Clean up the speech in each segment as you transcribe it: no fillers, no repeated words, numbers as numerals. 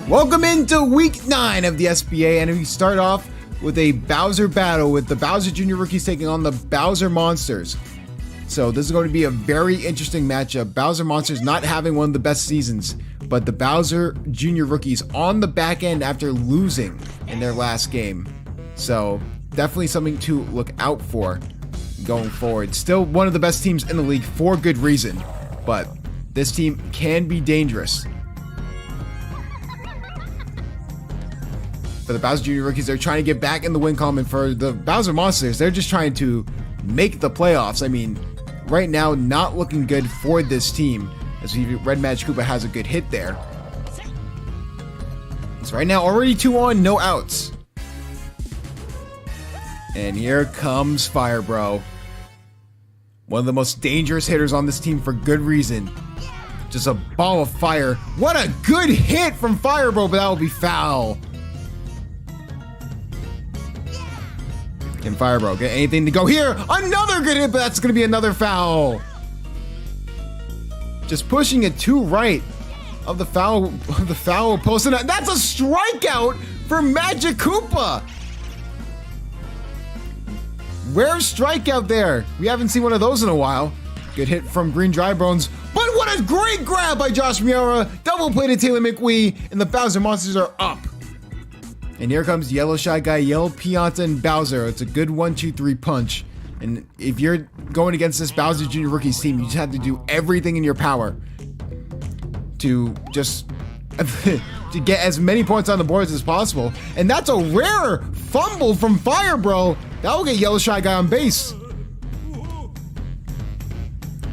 Welcome into week 9 of the SBA, and we start off with a Bowser battle with the Bowser Jr. rookies taking on the Bowser Monsters. So this is going to be a very interesting matchup. Bowser Monsters not having one of the best seasons, but the Bowser Jr. rookies on the back end after losing in their last game. So definitely something to look out for going forward. Still one of the best teams in the league for good reason, but this team can be dangerous. For the Bowser Jr. rookies, they're trying to get back in the win column, and for the Bowser Monsters, they're just trying to make the playoffs. I mean, right now, not looking good for this team, as Red Magic Koopa has a good hit there. So right now, already 2 on, no outs. And here comes Fire Bro. One of the most dangerous hitters on this team for good reason. Just a ball of fire. What a good hit from Fire Bro, but that will be foul. Can Fire Bro get anything to go here? Another good hit, but that's going to be another foul. Just pushing it to right of the foul post, and that's a strikeout for Magic Koopa. Rare strikeout there. We haven't seen one of those in a while. Good hit from Green Dry Bones, but what a great grab by Josh Miura. Double play to Taylor McWee, and the Bowser Monsters are up. And here comes Yellow Shy Guy, Yellow Pianta, and Bowser. It's a good 1-2-3 punch. And if you're going against this Bowser Jr. rookies team, you just have to do everything in your power to just to get as many points on the boards as possible. And that's a rare fumble from Fire Bro. That will get Yellow Shy Guy on base.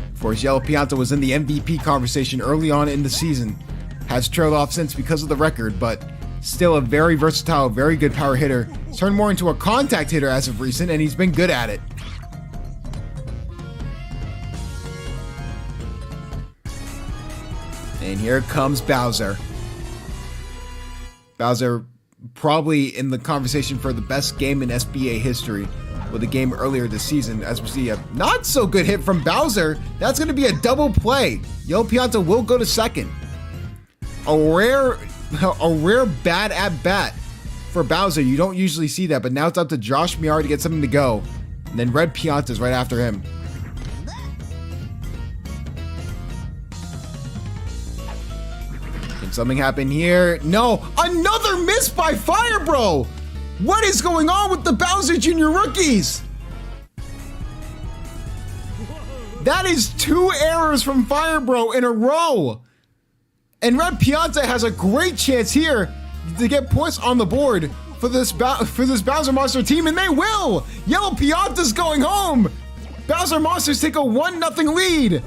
Of course, Yellow Pianta was in the MVP conversation early on in the season. Has trailed off since because of the record, but still a very versatile, very good power hitter. He's turned more into a contact hitter as of recent, and he's been good at it. And here comes Bowser. Bowser probably in the conversation for the best game in SBA history with a game earlier this season. As we see a not so good hit from Bowser, that's going to be a double play. Yellow Pianta will go to second. A rare bad at bat for Bowser. You don't usually see that, but now it's up to Josh Miura to get something to go. And then Red Pianta's right after him. Can something happen here? No, another miss by Fire Bro. What is going on with the Bowser Jr. rookies? That is 2 errors from Fire Bro in a row. And Red Pianta has a great chance here to get points on the board for this Bowser Monster team, and they will! Yellow Pianta's going home! Bowser Monsters take a 1-0 lead!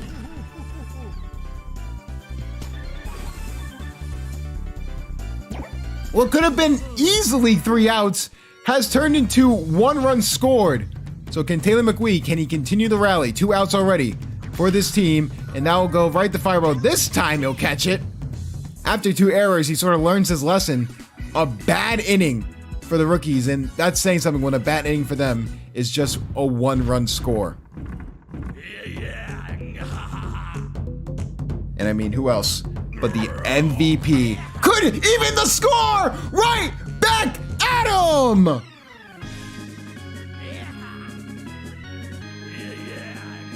What could have been easily 3 outs has turned into 1 run scored. So can Taylor McWee, can he continue the rally? 2 outs already for this team, and that will go right to Fire Bro. This time he'll catch it. After 2 errors, he sort of learns his lesson. A bad inning for the rookies, and that's saying something when a bad inning for them is just a 1-run score. And I mean, who else but the MVP could even the score right back at him? An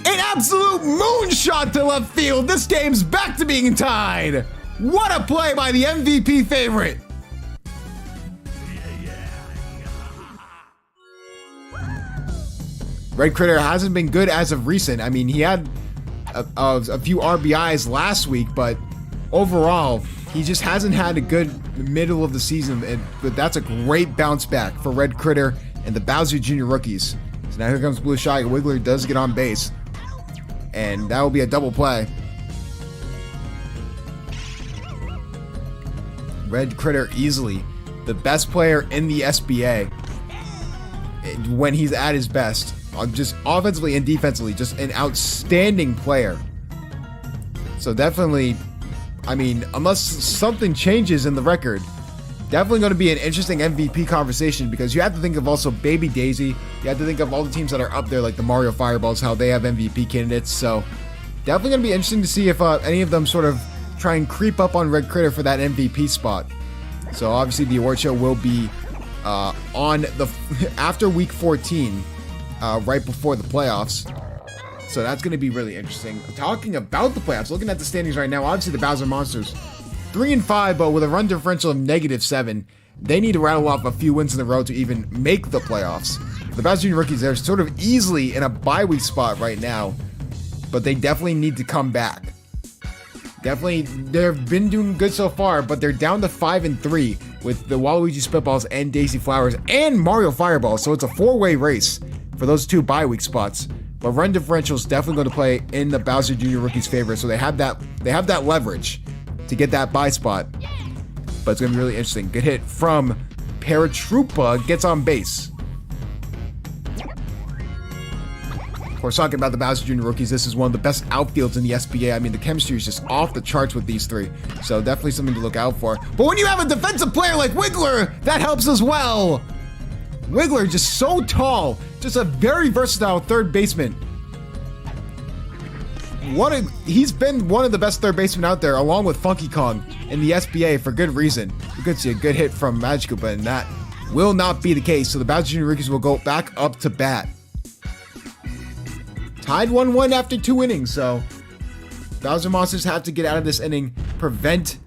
absolute moonshot to left field. This game's back to being tied. What a play by the MVP favorite! Red Critter hasn't been good as of recent. I mean, he had a few RBIs last week, but overall, he just hasn't had a good middle of the season. But that's a great bounce back for Red Critter and the Bowser Jr. rookies. So now here comes Blue Shy. Wiggler does get on base, and that will be a double play. Red Critter easily the best player in the SBA when he's at his best. Just offensively and defensively, just an outstanding player. So definitely, I mean, unless something changes in the record, definitely going to be an interesting MVP conversation, because you have to think of also Baby Daisy. You have to think of all the teams that are up there, like the Mario Fireballs, how they have MVP candidates. So definitely going to be interesting to see if any of them sort of try and creep up on Red Critter for that MVP spot. So obviously the award show will be on the after week 14, right before the playoffs. So that's going to be really interesting. Talking about the playoffs, looking at the standings right now, obviously the Bowser Monsters 3-5, but with a run differential of -7, they need to rattle off a few wins in a row to even make the playoffs. The Bowser Jr. Rookies, they're sort of easily in a bye week spot right now, but they definitely need to come back. Definitely, they've been doing good so far, but they're down to 5-3 with the Waluigi Spitballs and Daisy Flowers and Mario Fireball. So it's a 4-way race for those 2 bye week spots. But run differential is definitely going to play in the Bowser Jr. Rookies' favor, so they have that leverage to get that bye spot. But it's going to be really interesting. Good hit from Paratroopa, gets on base. Of course, talking about the Bowser Jr. Rookies, this is one of the best outfields in the SBA. I mean, the chemistry is just off the charts with these 3. So definitely something to look out for. But when you have a defensive player like Wiggler, that helps as well. Wiggler just so tall, just a very versatile third baseman. He's been one of the best third basemen out there, along with Funky Kong in the SBA for good reason. You could see a good hit from Magikoopa, and that will not be the case. So the Bowser Jr. Rookies will go back up to bat. Tied 1-1 after 2 innings, so Bowser Monsters have to get out of this inning, prevent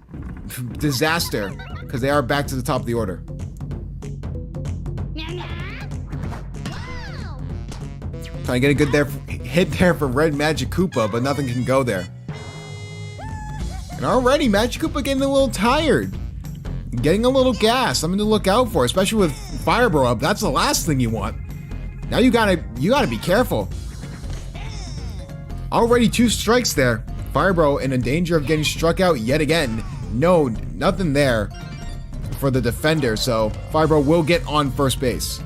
disaster, because they are back to the top of the order. Trying to get a good hit there for Red Magikoopa, but nothing can go there. And already Magikoopa getting a little tired, getting a little gas. Something to look out for, especially with Firebro up. That's the last thing you want. Now you gotta be careful. Already 2 strikes there. Firebro in danger of getting struck out yet again. No, nothing there for the defender, so Firebro will get on first base.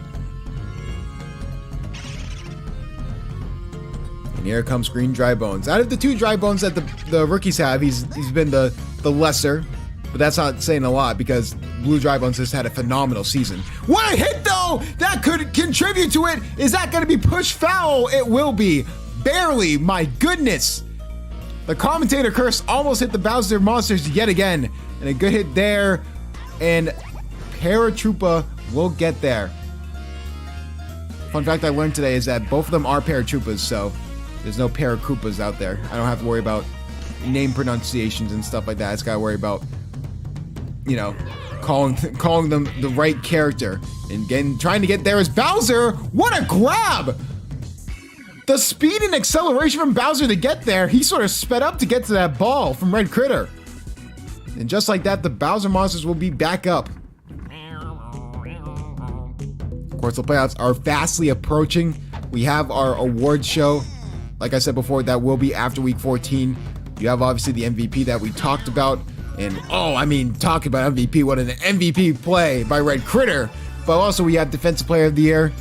And here comes Green Dry Bones. Out of the 2 Dry Bones that the rookies have, he's been the lesser, but that's not saying a lot because Blue Dry Bones has had a phenomenal season. What a hit though! That could contribute to it. Is that going to be pushed foul? It will be. Barely, my goodness. The commentator curse almost hit the Bowser Monsters yet again. And a good hit there. And Paratroopa will get there. Fun fact I learned today is that both of them are Paratroopas, so there's no Paracoopas out there. I don't have to worry about name pronunciations and stuff like that. I just gotta worry about, calling them the right character. And trying to get there is Bowser. What a grab! The speed and acceleration from Bowser to get there, he sort of sped up to get to that ball from Red Critter. And just like that, the Bowser Monsters will be back up. Of course, the playoffs are fastly approaching. We have our award show. Like I said before, that will be after week 14. You have obviously the MVP that we talked about. And talk about MVP, what an MVP play by Red Critter. But also we have Defensive Player of the Year,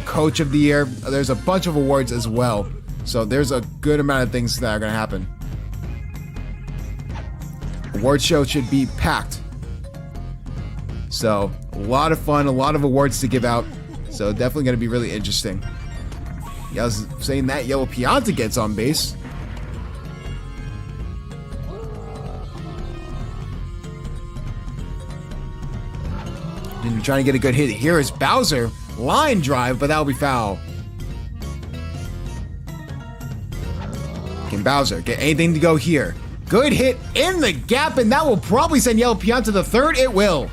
Coach of the Year. There's a bunch of awards as well. So there's a good amount of things that are going to happen. Award show should be packed. So a lot of fun, a lot of awards to give out. So definitely going to be really interesting. Yeah, I was saying that Yellow Pianta gets on base. And trying to get a good hit. Here is Bowser. Line drive, but that'll be foul. Can Bowser get anything to go here? Good hit in the gap, and that will probably send Yellow Pianta to the third. It will.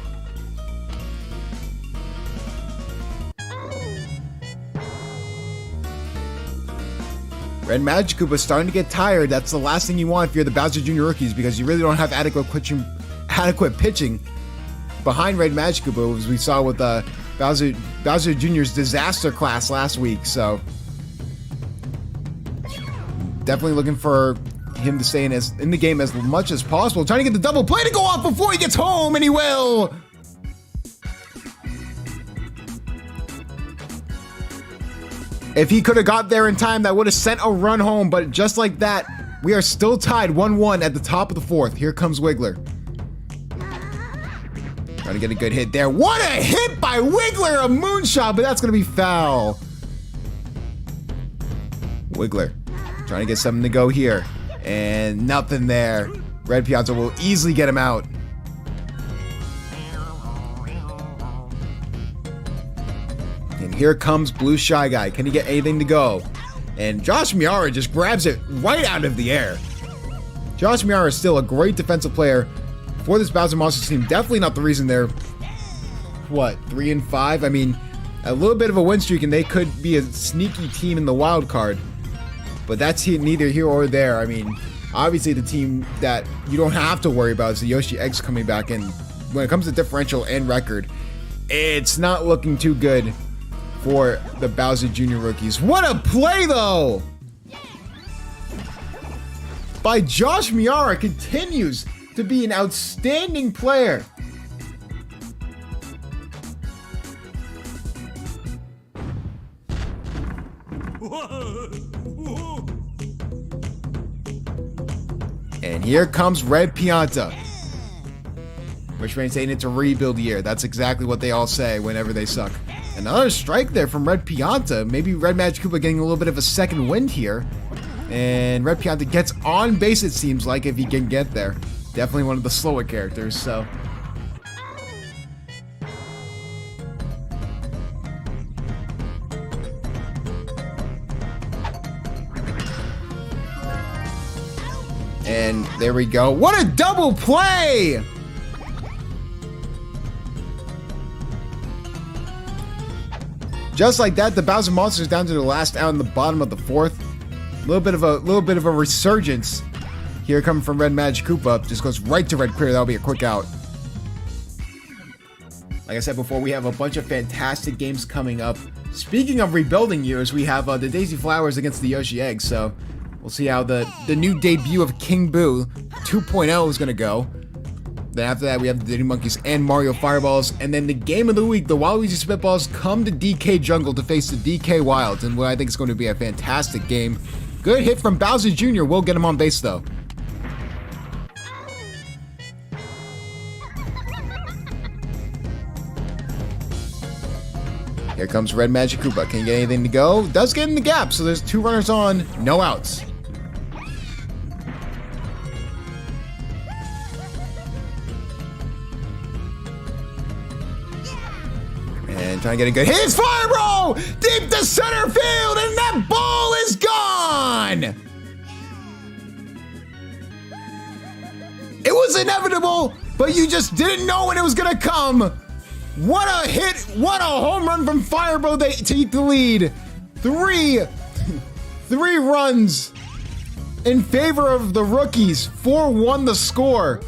Red Magikoopa is starting to get tired. That's the last thing you want if you're the Bowser Jr. Rookies, because you really don't have adequate pitching behind Red Magikoopa, as we saw with Bowser Jr.'s disaster class last week. So definitely looking for him to stay in the game as much as possible. Trying to get the double play to go off before he gets home, and he will. If he could have got there in time, that would have sent a run home. But just like that, we are still tied 1-1 at the top of the fourth. Here comes Wiggler. Trying to get a good hit there. What a hit by Wiggler! A moonshot, but that's going to be foul. Wiggler trying to get something to go here. And nothing there. Red Pianta will easily get him out. And here comes Blue Shy Guy. Can he get anything to go? And Josh Miara just grabs it right out of the air. Josh Miara is still a great defensive player for this Bowser Monsters team. Definitely not the reason they're, 3-5? I mean, a little bit of a win streak and they could be a sneaky team in the wild card. But that's neither here or there. I mean, obviously the team that you don't have to worry about is the Yoshi Eggs coming back. And when it comes to differential and record, it's not looking too good for the Bowser Jr. rookies. What a play, though! By Josh Miara, continues to be an outstanding player. And here comes Red Pianta. Which means saying it's a rebuild year. That's exactly what they all say whenever they suck. Another strike there from Red Pianta. Maybe Red Magic Koopa getting a little bit of a second wind here. And Red Pianta gets on base, it seems like, if he can get there. Definitely one of the slower characters, so. And there we go. What a double play! Just like that, the Bowser Monsters down to the last out in the bottom of the fourth. A little bit of a resurgence here coming from Red Magic Koopa. Just goes right to Red Critter. That'll be a quick out. Like I said before, we have a bunch of fantastic games coming up. Speaking of rebuilding years, we have the Daisy Flowers against the Yoshi Eggs. So we'll see how the new debut of King Boo 2.0 is going to go. Then after that, we have the Diddy Monkeys and Mario Fireballs. And then the game of the week, the Waluigi Spitballs come to DK Jungle to face the DK Wilds. And what I think is going to be a fantastic game. Good hit from Bowser Jr. will get him on base, though. Here comes Red Magic Koopa. Can he get anything to go? Does get in the gap, so there's 2 runners on, no outs. And trying to get a good hit. It's Fire Ball! Deep to center field, and that ball is gone! It was inevitable, but you just didn't know when it was gonna come. What a hit! What a home run from Fireball to take the lead. Three runs in favor of the rookies. 4-1 the score.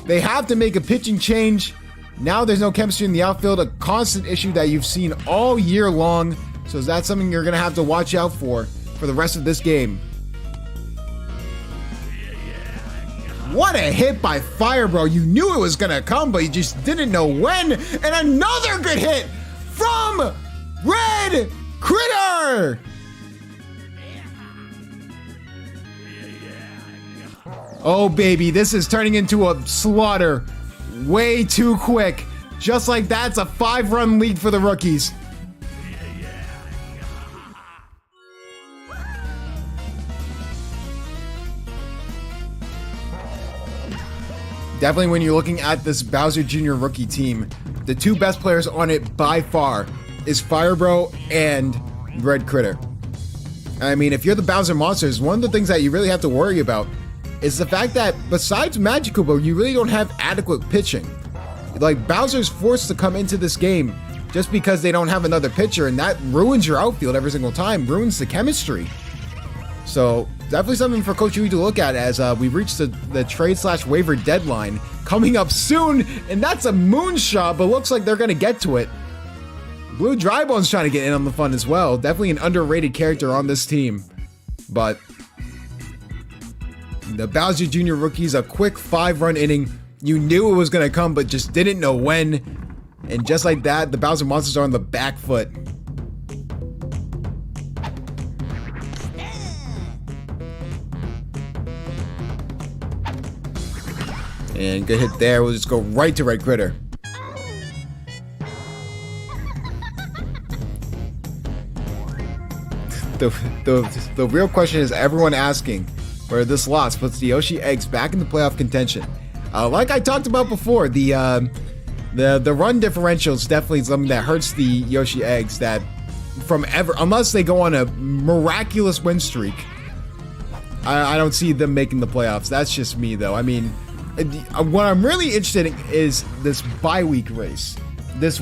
They have to make a pitching change. Now there's no chemistry in the outfield, a constant issue that you've seen all year long. So that's something you're going to have to watch out for the rest of this game. What a hit by Fireball. You knew it was going to come, but you just didn't know when. And another good hit from Red Critter. Oh, baby, this is turning into a slaughter way too quick. Just like that, it's a 5-run lead for the rookies. Definitely when you're looking at this Bowser Jr. rookie team, the 2 best players on it by far is Firebro and Red Critter. I mean, if you're the Bowser Monsters, one of the things that you really have to worry about is the fact that besides Magic Koopa, you really don't have adequate pitching. Like, Bowser's forced to come into this game just because they don't have another pitcher, and that ruins your outfield every single time, ruins the chemistry. So definitely something for Coach Yui to look at as we reach the trade/waiver deadline coming up soon, and that's a moonshot, but looks like they're going to get to it. Blue Drybone's trying to get in on the fun as well. Definitely an underrated character on this team, but the Bowser Jr. rookies, a quick 5-run inning. You knew it was going to come, but just didn't know when. And just like that, the Bowser Monsters are on the back foot. And good hit there. We'll just go right to Red Critter. The real question is everyone asking where this loss puts the Yoshi Eggs back in the playoff contention. Like I talked about before, the The run differential is definitely something that hurts the Yoshi eggs that unless they go on a miraculous win streak, I don't see them making the playoffs. That's just me though. I mean, what I'm really interested in is this bye week race. This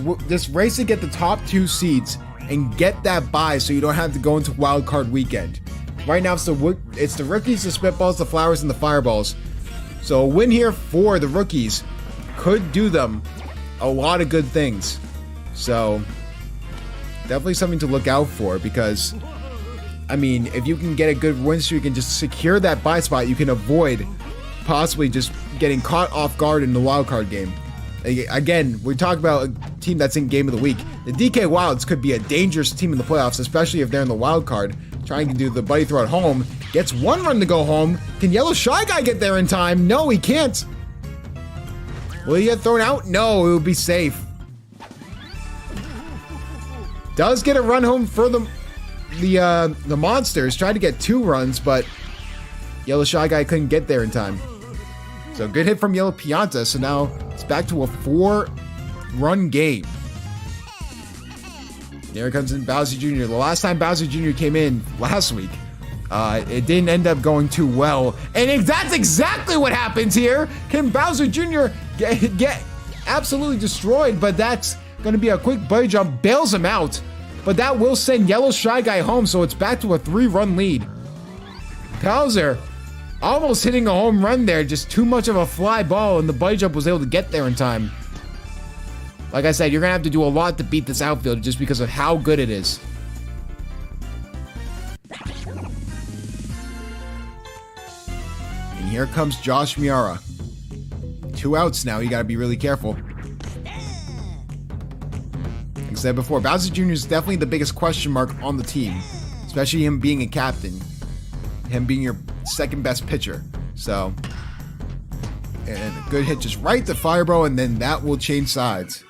race to get the top 2 seeds and get that bye so you don't have to go into wild card weekend. Right now it's the rookies, the spitballs, the flowers, and the fireballs. So a win here for the rookies could do them a lot of good things. So definitely something to look out for, because I mean, if you can get a good win streak and just secure that bye spot, you can avoid possibly just getting caught off guard in the wild card game. Again, we talk about a team that's in game of the week. The DK Wilds could be a dangerous team in the playoffs, especially if they're in the wild card, trying to do the buddy throw at home. Gets 1 run to go home. Can Yellow Shy Guy get there in time? No, he can't. Will he get thrown out? No, it will be safe. Does get a run home for the Monsters. Tried to get 2 runs, but Yellow Shy Guy couldn't get there in time. So good hit from Yellow Pianta. So now it's back to a 4-run game. There comes in Bowser Jr. The last time Bowser Jr. came in last week, it didn't end up going too well. And that's exactly what happens here. Can Bowser Jr. get absolutely destroyed? But that's going to be a quick buddy jump. Bails him out. But that will send Yellow Shy Guy home. So it's back to a 3-run lead. Bowser almost hitting a home run there. Just too much of a fly ball. And the buddy jump was able to get there in time. Like I said, you're going to have to do a lot to beat this outfield just because of how good it is. And here comes Josh Miara. 2 outs now. You got to be really careful. Like I said before, Bowser Jr. is definitely the biggest question mark on the team. Especially him being a captain. Him being your second best pitcher. So, and a good hit just right to Fireball, and then that will change sides.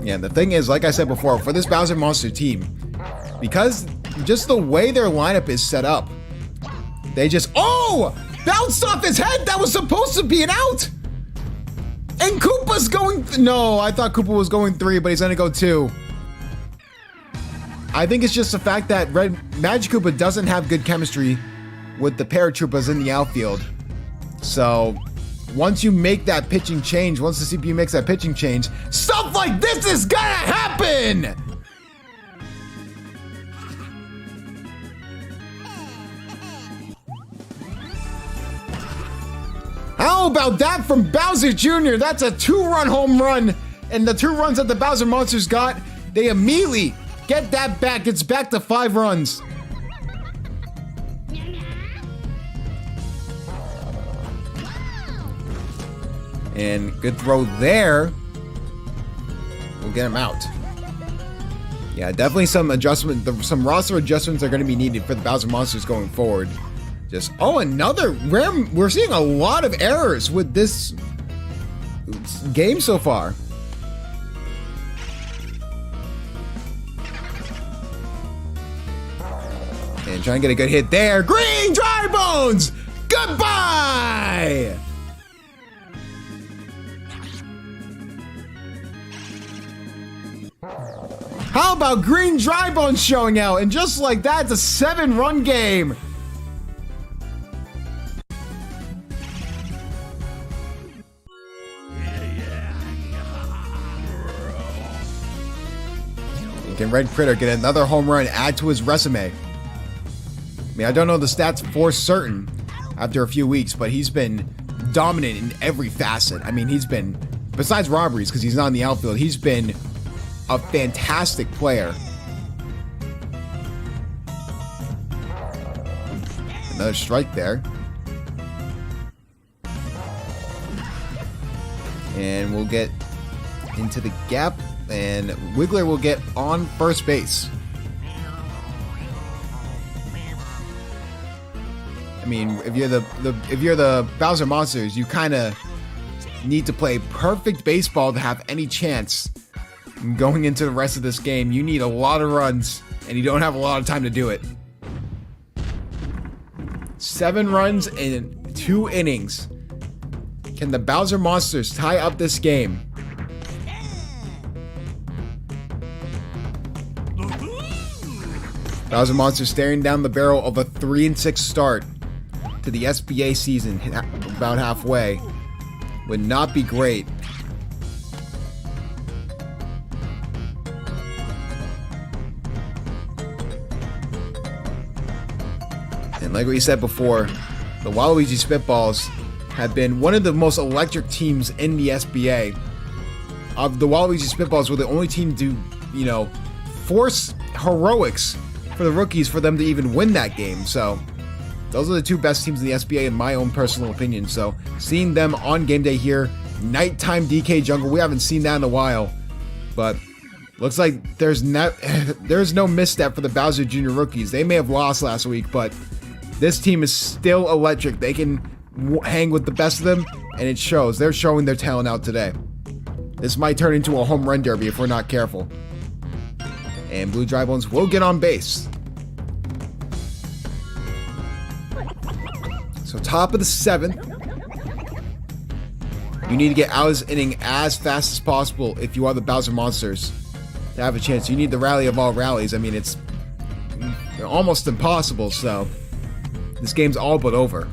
Yeah, the thing is, like I said before, for this Bowser Monster team, because just the way their lineup is set up, they just, bounced off his head. That was supposed to be an out. And Koopa's going, no, I thought Koopa was going 3, but he's gonna go 2. I think it's just the fact that Red Magic Koopa doesn't have good chemistry with the paratroopers in the outfield. So once you make that pitching change, once the CPU makes that pitching change, stuff like this is gonna happen! How about that from Bowser Jr.? That's a 2-run home run. And the 2 runs that the Bowser Monsters got, they immediately get that back. It's back to 5 runs. And good throw there. We'll get him out. Yeah, definitely some roster adjustments are going to be needed for the Bowser Monsters going forward. Just, another rare. We're seeing a lot of errors with this game so far. And trying to get a good hit there. Green Dry Bones! Goodbye! How about Green Dry Bones showing out? And just like that, it's a 7-run game. Can Red Critter get another home run, add to his resume? I mean, I don't know the stats for certain after a few weeks, but he's been dominant in every facet. I mean, he's been, besides robberies, because he's not in the outfield, he's been a fantastic player. Another strike there. And we'll get into the gap, and Wiggler will get on first base. I mean, if you're the Bowser Monsters, you kind of need to play perfect baseball to have any chance going into the rest of this game. You need a lot of runs, and you don't have a lot of time to do it. 7 runs in 2 innings. Can the Bowser Monsters tie up this game? Bowser Monsters staring down the barrel of a 3-6 start to the SBA season, about halfway. Would not be great. And like we said before, the Waluigi Spitballs have been one of the most electric teams in the SBA. The Waluigi Spitballs were the only team to, force heroics for the rookies for them to even win that game. So those are the 2 best teams in the SBA in my own personal opinion. So seeing them on game day here, nighttime DK jungle, we haven't seen that in a while. But looks like there's no misstep for the Bowser Jr. rookies. They may have lost last week, but this team is still electric. They can hang with the best of them, and it shows. They're showing their talent out today. This might turn into a home run derby if we're not careful. And Blue Dry Bones will get on base. So top of the 7th. You need to get out of this inning as fast as possible if you are the Bowser Monsters to have a chance. You need the rally of all rallies. I mean, it's almost impossible, so this game's all but over.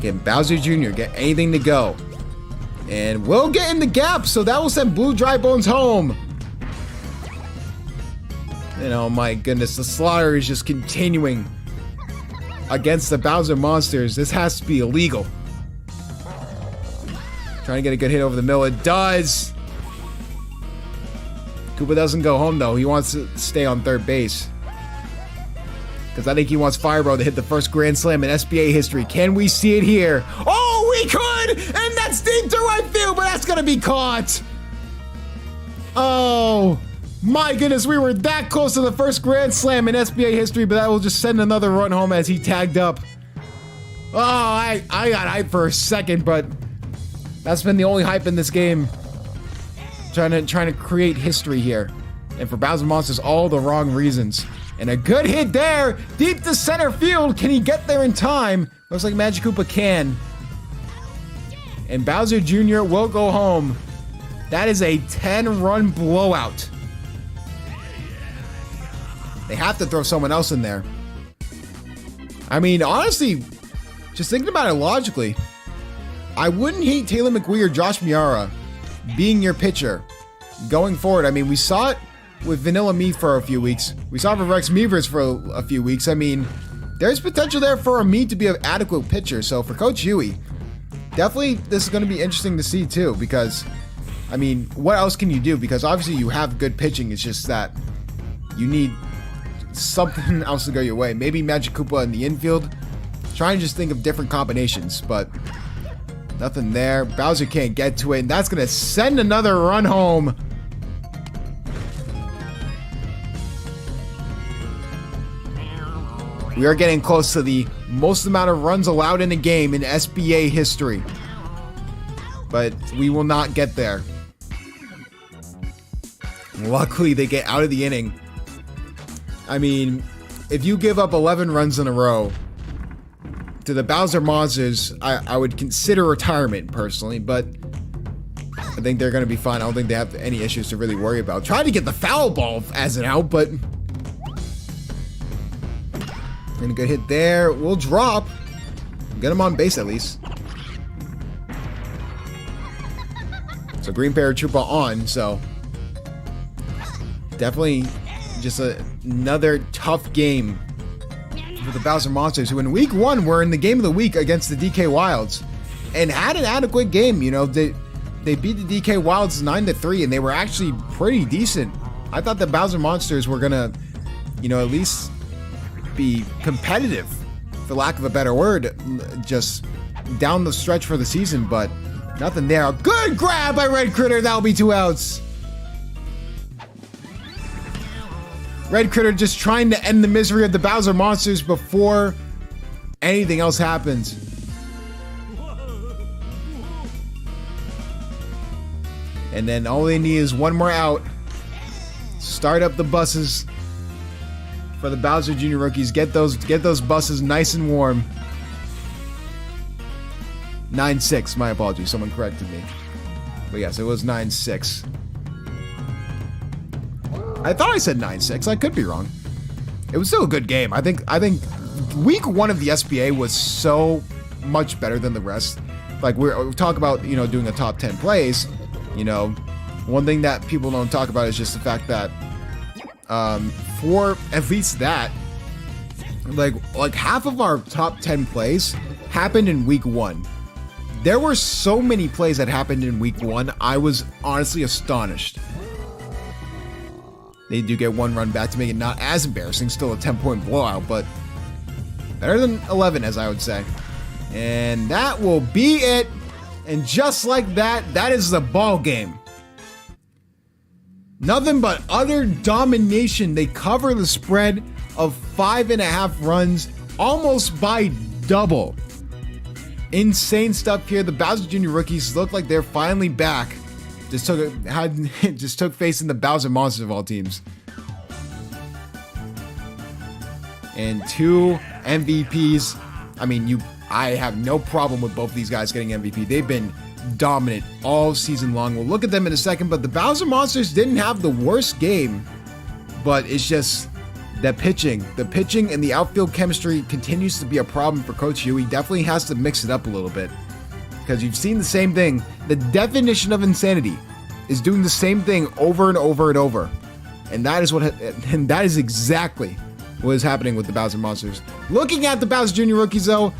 Get Bowser Jr., get anything to go. And we'll get in the gap, so that will send Blue Dry Bones home. And oh my goodness, the slaughter is just continuing against the Bowser Monsters. This has to be illegal. Trying to get a good hit over the middle. It does. Koopa doesn't go home though. He wants to stay on third base. Because I think he wants Fireball to hit the first Grand Slam in SBA history. Can we see it here? Oh, we could! And that's deep to right field, but that's going to be caught. Oh, my goodness. We were that close to the first Grand Slam in SBA history, but that will just send another run home as he tagged up. Oh, I got hyped for a second, but that's been the only hype in this game. Trying to create history here. And for Bowser Monsters, all the wrong reasons. And a good hit there, deep to center field. Can he get there in time? Looks like Magic Koopa can. And Bowser Jr. will go home. That is a 10-run blowout. They have to throw someone else in there. I mean, honestly, just thinking about it logically, I wouldn't hate Taylor McWee or Josh Miara being your pitcher going forward. I mean, we saw it with Vanilla Me for a few weeks. We saw it with Rex Meavers for a few weeks. I mean, there's potential there for a Me to be an adequate pitcher. So for Coach Huey, definitely this is going to be interesting to see too, because, I mean, what else can you do? Because obviously you have good pitching. It's just that you need something else to go your way. Maybe Magic Koopa in the infield. Trying to just think of different combinations, but nothing there. Bowser can't get to it, and that's going to send another run home. We are getting close to the most amount of runs allowed in a game in SBA history. But we will not get there. Luckily, they get out of the inning. I mean, if you give up 11 runs in a row to the Bowser Monsters, I would consider retirement personally, but I think they're going to be fine. I don't think they have any issues to really worry about. Trying to get the foul ball as an out, but... And a good hit there. We'll drop. Get him on base at least. So Green Paratroopa on, so... Definitely just another tough game for the Bowser Monsters, who in week 1 were in the game of the week against the DK Wilds and had an adequate game. You know, they beat the DK Wilds 9-3, and they were actually pretty decent. I thought the Bowser Monsters were gonna, you know, at least be competitive, for lack of a better word, just down the stretch for the season, but nothing there. A good grab by Red Critter. That'll be 2 outs. Red Critter just trying to end the misery of the Bowser Monsters before anything else happens. And then all they need is one more out. Start up the buses for the Bowser Jr. rookies. Get those buses nice and warm. 9-6. My apologies. Someone corrected me. But yes, it was 9-6. I thought I said 9-6. I could be wrong. It was still a good game. I think week 1 of the SBA was so much better than the rest. Like we talk about, doing a top 10 plays. One thing that people don't talk about is just the fact that for at least that, like half of our top 10 plays happened in week 1. There were so many plays that happened in week 1. I was honestly astonished. They do get 1 run back to make it not as embarrassing. Still a 10-point blowout, but better than 11, as I would say. And that will be it. And just like that, that is the ball game. Nothing but utter domination. They cover the spread of 5.5 runs, almost by double. Insane stuff here. The Bowser Jr. rookies look like they're finally back. Just took face in the Bowser Monsters of all teams. And 2 MVPs. I have no problem with both these guys getting MVP. They've been dominant all season long. We'll look at them in a second, but the Bowser Monsters didn't have the worst game, but it's just the pitching and the outfield chemistry continues to be a problem for Coach Hugh. He definitely has to mix it up a little bit, because you've seen the same thing. The definition of insanity is doing the same thing over and over and over, and that is exactly what is happening with the Bowser Monsters. Looking at the Bowser Jr. rookies, though,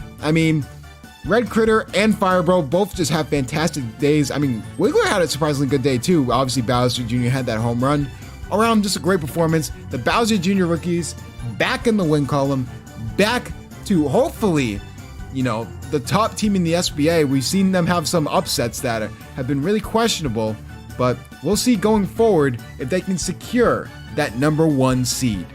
Red Critter and Firebro both just have fantastic days. Wiggler had a surprisingly good day too. Obviously, Bowser Jr. had that home run. Around just a great performance. The Bowser Jr. rookies back in the win column, back to hopefully, the top team in the SBA. We've seen them have some upsets that have been really questionable, but we'll see going forward if they can secure that number 1 seed.